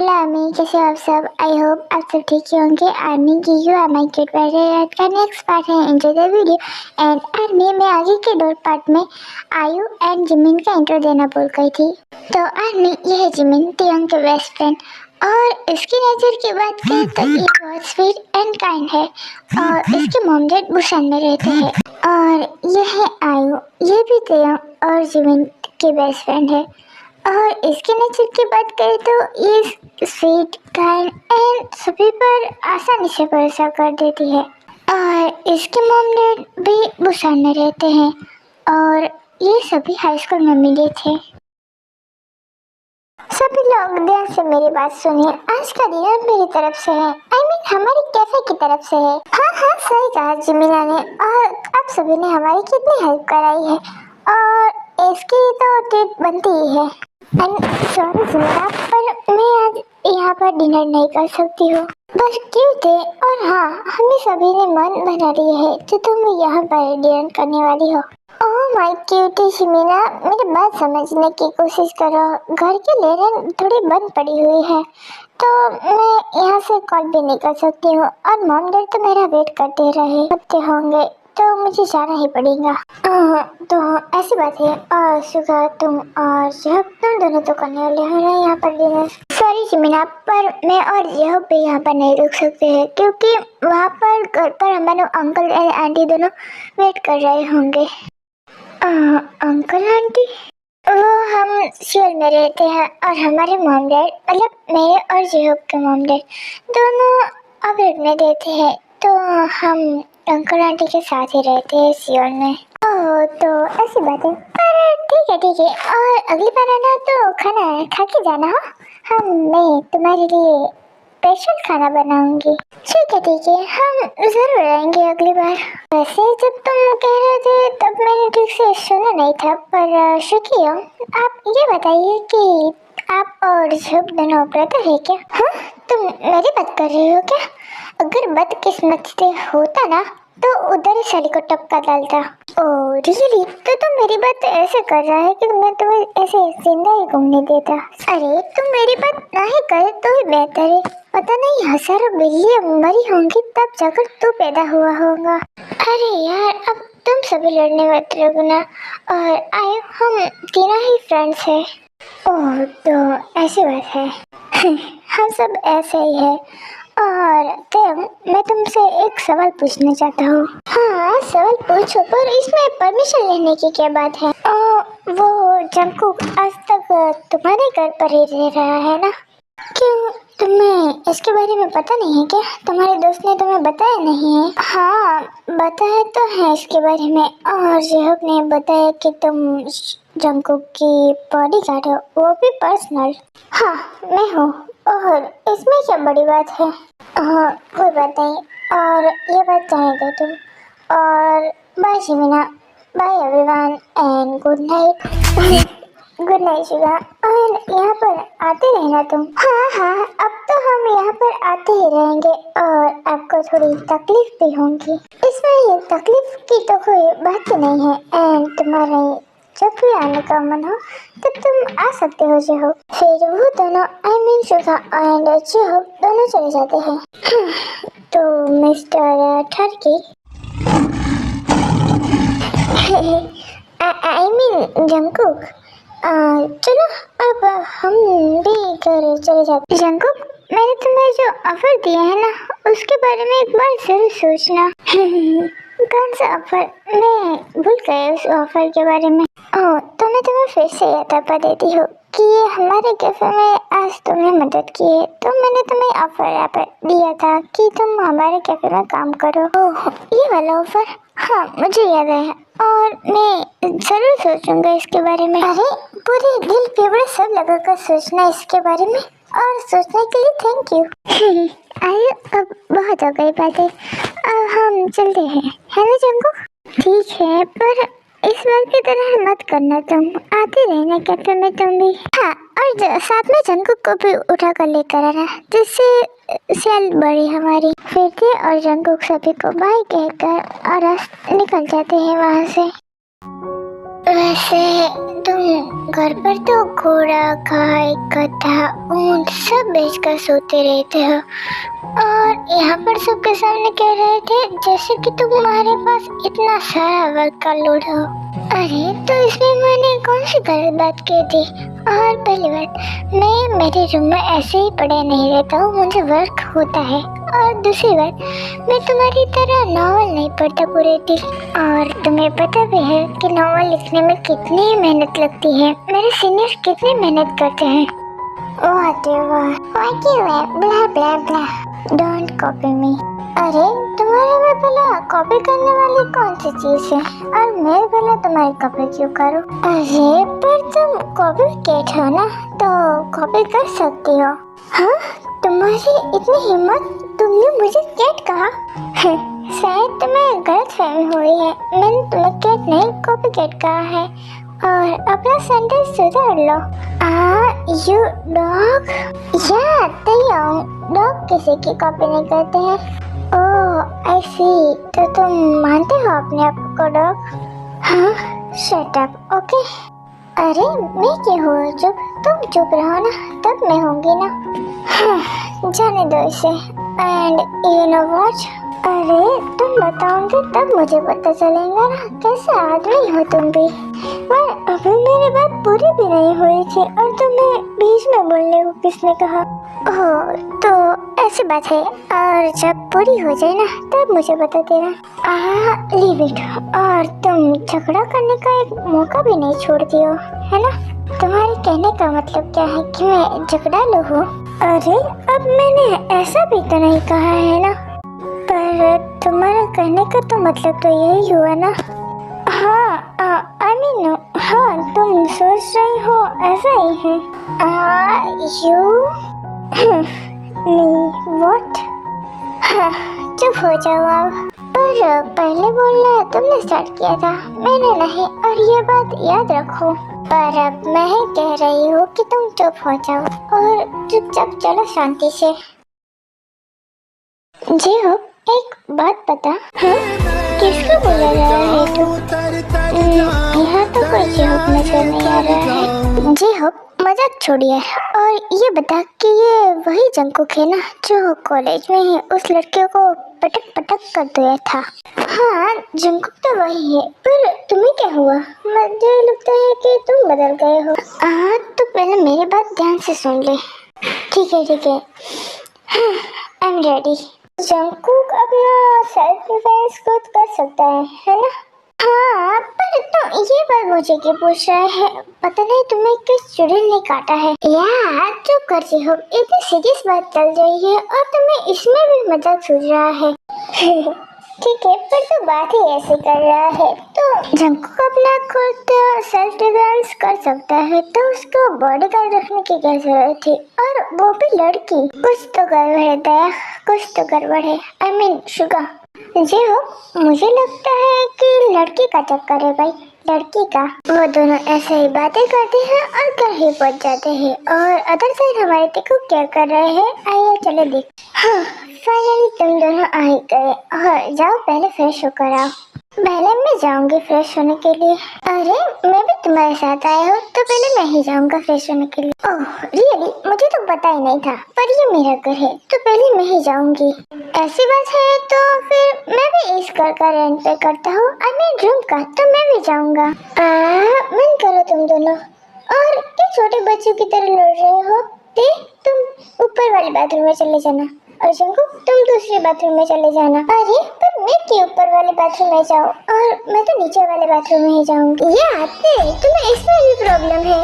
Hello army, कैसे हो आप सब। आई होप आप सब ठीक ही होंगे। आर्मी की you are my cute very का नेक्स्ट पार्ट है। Enjoy the video. And army में आगे के 2 पार्ट में आयु एंड जिमिन का इंट्रो देना भूल गई थी। तो आर्मी, ये है जिमिन, तियोंग के बेस्ट फ्रेंड। और इसकी नेचर की बात करें तो ये बहुत स्वीट एंड काइंड है। और इसके मॉम डैड बुसान में रहते हैं। और ये है आयु, ये भी तियोंग और जिमिन के बेस्ट फ्रेंड है। और इसके नेचर की बात करें तो ये स्वीट, काइंड एंड सभी पर आसानी से भरोसा कर देती है। और इसके मॉम डैड भी बुसान में रहते हैं। और ये सभी हाई स्कूल में मिले थे। सभी लोग ध्यान से मेरी बात सुनिए। आज का डिनर मेरी तरफ से है, हमारी कैफे की तरफ से है। हाँ हाँ, सही कहा जिमिना ने। और आप सभी ने हमारी कितनी हेल्प कराई है। और इसकी तो ट्रीट बनती ही है। सॉरी जिमिना, पर मैं आज यहाँ पर डिनर नहीं कर सकती हूँ। बस क्यों थे। और हाँ, हमें सभी ने मन बना लिया है कि तुम यहाँ पर डिनर करने वाली हो। ओह माय क्यूटी जिमिना, मेरी बात समझने की कोशिश करो। घर की लेन थोड़ी बंद पड़ी हुई है, तो मैं यहाँ से कॉल भी नहीं कर सकती हूँ। और मॉम डैड तो मेरा वेट करते होंगे, तो मुझे जाना ही पड़ेगा। तो ऐसी बात है। और सुगा, तुम और जब तुम दोनों तो करने वाले हो ना यहाँ पर डिनर। सॉरी जिमिना, पर मैं और यह भी यहाँ पर नहीं रुक सकते हैं, क्योंकि वहाँ पर घर पर हमारे अंकल एंड आंटी दोनों वेट कर रहे होंगे। अंकल आंटी वो हम सियोल में रहते हैं। और हमारे मॉम डैड, मतलब मेरे और जेहब के मॉम डैड दोनों अब्रॉड में रहते हैं, तो हम अंकल आंटी के साथ ही रहते हैं सियोल में। ओह, तो ऐसी बात है। पर ठीक है। और अगली बार आना तो खाना खा के जाना हो। मैं तुम्हारे लिए स्पेशल खाना बनाऊंगी। ठीक है, हम जरूर आएंगे अगली बार। वैसे जब तुम कह रहे थे तब मैंने ठीक से सुना नहीं था, पर शुक्रिया। आप ये बताइए कि आप और जब दोनों ब्रदर है क्या? हाँ, तुम मेरी बात कर रही हो क्या? अगर बदकिस्मत से होता ना तो उधर ही साली को टपका डालता। Oh really? तो तुम मेरी बात ऐसे कर रहा है कि मैं तुम्हें ऐसे जिंदा ही घूमने देता। अरे तुम मेरी बात नहीं करे तो ही बेहतर है। पता नहीं हजारों बिल्लियां मरी होंगी तब जाकर तू पैदा हुआ होगा। अरे यार, अब तुम सभी लड़ने मत लगो ना। और आए हम तीनों ही फ्रेंड्स हैं। ओह, तो ऐसी बात है। हम सब ऐसे ही है। और मैं तुमसे एक सवाल पूछना चाहता हूँ। हाँ, सवाल पूछो, पर इसमें परमिशन लेने की क्या बात है? वो जंगकुक आज तक तुम्हारे घर पर ही रह रहा है ना? क्यों, तुम्हें इसके बारे में पता नहीं है क्या? तुम्हारे दोस्त ने तुम्हें बताया नहीं है? हाँ, बताया तो है इसके बारे में। और जेहब ने बताया कि तुम जंगकुक की बॉडीगार्ड हो, वो भी पर्सनल। हाँ, मैं हूँ। और इसमें क्या बड़ी बात है? हाँ, कोई बात नहीं। और ये बात जाने दो तुम। और बाय जिमिना, bye everyone and good night. Good night Shiva. और यहाँ पर आते रहना तुम। हाँ, अब तो हम यहाँ पर आते ही रहेंगे। और आपको थोड़ी तकलीफ भी होगी। इसमें तकलीफ की तो कोई बात ही नहीं है। एंड तुम्हारे जब भी आने का मन हो तब तुम आ सकते हो जो हो। फिर वो दोनों शुगा एंड जो दोनों चले जाते हैं। तो मिस्टर ठर्की जंगकुक, चलो अब हम भी घर चले जाते। जंगकुक, मैंने तुम्हें जो ऑफर दिया है ना, उसके बारे में एक बार जरूर सोचना। कौन सा ऑफर? मैं भूल गई उस ऑफर के बारे में। ओह, तो मैं तुम्हें फिर से याद बता देती हूँ कि हमारे कैफे में आज तुमने मदद की है, तो मैंने तुम्हें ऑफर दिया था कि तुम हमारे कैफे में काम करो। ओह, ये वाला ऑफर? हाँ, मुझे याद है। और मैं जरूर सोचूंगा इसके बारे में। अरे पूरे दिल फेवड़े सब लगाकर सोचना इसके बारे में। और सोचने के लिए थैंक यू। आइए, अब बहुत हो गई बातें, अब हम चलते हैं, है ना जंगू? ठीक है, पर इस बार की तरह मत करना, तुम आते रहना कैफे में तुम भी। हाँ, और साथ में जंगू को भी उठा कर लेकर आना, जिससे सेल बढ़ी हमारी। फिर थे और जंगू सभी को बाय कहकर और निकल जाते हैं वहाँ से। वैसे तुम घर पर तो घोड़ा, गाय, गधा, ऊंट सब बेचकर सोते रहते हो और यहाँ पर सबके सामने कह रहे थे जैसे कि तुम्हारे पास इतना सारा वर्क का लोड हो। अरे तो इसमें मैंने कौन सी गलत बात कह दी? और पहली बात, मैं मेरे रूम में ऐसे ही पड़े नहीं रहता हूँ, मुझे वर्क होता है। और दूसरी बात, मैं तुम्हारी तरह नॉवल नहीं पढ़ता पूरे दिन, और तुम्हें पता भी है कि नॉवल लिखने में कितनी मेहनत लगती है, मेरे सीनियर कितनी मेहनत करते हैं। ब्ला ब्ला ब्ला, डोंट कॉपी मी। अरे तुम्हारे में भला कॉपी करने वाली कौन सी चीज है, और मैं भला तुम्हारी कॉपी क्यों करूं? अरे पर तुम कॉपी कैट हो ना, तो कॉपी कर सकती हो। हाँ, तुम्हारी इतनी हिम्मत, तुमने मुझे कैट कहा? शायद तुम्हें गलत फहमी हुई है, मैंने तुम्हें कैट नहीं कॉपी कैट कहा है, और अपना सेंटेंस सुधार लो। You dog? या डॉग किसी की कॉपी नहीं करते हैं। ओह आई सी, तो तुम मानते हो अपने आप को डॉग? हाँ, शट अप, ओके। अरे मैं क्यों हूँ चुप, तुम चुप रहो ना, तब मैं होंगी ना। हाँ, जाने दो इसे। एंड यू नो व्हाट, अरे तुम बताओगे तब मुझे पता चलेगा ना कैसे आदमी हो तुम भी। पर अभी मेरी बात पूरी भी नहीं हुई थी और तुम्हें बीच में बोलने को किसने कहा? ओह तो ऐसी बात है, और जब पूरी हो जाए ना तब मुझे बता देना। Leave it. और तुम झगड़ा करने का एक मौका भी नहीं छोड़ती हो, है ना? तुम्हारे कहने का मतलब क्या है कि मैं झगड़ालू हूँ? अरे अब मैंने ऐसा भी तो नहीं कहा है ना, पर तुम्हारा कहने का तो मतलब तो यही हुआ ना। हाँ आई मीन हाँ, तुम सोच रही हो ऐसा ही है। You what? हाँ, चुप हो जाओ अब। पर पहले बोलना तुमने स्टार्ट किया था, मैंने नहीं, और ये बात याद रखो। पर अब मैं ही कह रही हूँ कि तुम चुप हो जाओ और चुपचाप चलो शांति से। जी हो, एक बात बता। हाँ, किसको बोला जा रहा है तू? यहाँ तो कोई जीहोप नजर नहीं आ रहा है। जीहोप मजाक छोड़िए और ये बता कि ये वही जंकुक है ना जो कॉलेज में ही उस लड़के को पटक पटक कर दिया था? हाँ, जंकुक तो वही है, पर तुम्हें क्या हुआ? मुझे लगता है कि तुम बदल गए हो। तो पहले मेरी बात ध्यान से सुन ले। ठीक है, आई एम रेडी। जंकुक अपना सेल्फ डिफेंस खुद कर सकता है ना? हाँ, पर तो ये बात मुझे क्यों पूछ रहा है? पता नहीं तुम्हें किस चुड़ैल ने काटा है। यार चुप कर जी हो, इतनी सीरियस बात चल रही है और तुम्हें इसमें भी मजाक सूझ रहा है। ठीक है, पर तो बात ही ऐसे कर रहा है तो जंकुक अपना खुद सेल्फ डिफेंस कर सकता है, तो उसको बॉडीगार्ड रखने की क्या जरूरत थी? और वो भी लड़की। कुछ तो गड़बड़ है दया, कुछ तो गड़बड़ है। I mean Suga. जी हो, मुझे लगता है कि लड़की का चक्कर है भाई, लड़की का। वो दोनों ऐसे ही बातें करते हैं और घर ही पहुंच जाते हैं, और अदर साइड हमारे टिकू क्या कर रहे हैं आइए चले देख। हाँ, फाइनली तुम दोनों आ ही गए, और जाओ पहले फ्रेश होकर आओ। पहले मैं जाऊंगी फ्रेश होने के लिए। अरे मैं भी तुम्हारे साथ आया हूँ, तो पहले मैं ही जाऊंगा फ्रेश होने के लिए। ओह रियली, मुझे तो पता ही नहीं था, पर ये मेरा घर है तो पहले मैं ही जाऊंगी। ऐसी बात है तो फिर मैं भी इस घर का रेंट पे करता हूँ, आई मीन रूम का, तो मैं भी जाऊंगा। मन करो तुम दोनों, और क्या छोटे बच्चों की तरह लड़ रहे हो? तुम ऊपर वाले बाथरूम में चले जाना, और जंकुक तुम दूसरे बाथरूम में चले जाना। अरे पर मैं क्यों ऊपर वाले बाथरूम में जाऊँ, और मैं तो नीचे वाले बाथरूम में ही जाऊंगी। ये आते तुम्हें इसमें भी प्रॉब्लम है?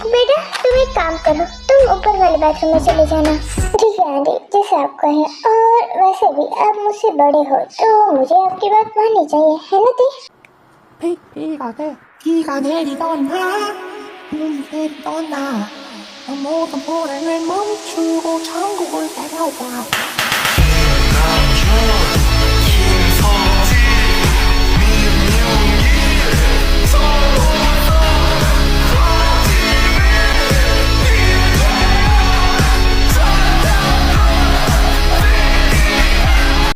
बेटा तुम एक काम करो, तुम ऊपर वाले बाथरूम में चले जाना। ठीक है आंटी, जैसे आप कहें, और वैसे भी आप मुझसे बड़े हो तो मुझे आपकी बात माननी चाहिए, है ना दी? 비가 내리던 날 눈이 내리던 날 모든 불행을 멈추고 천국을 내려와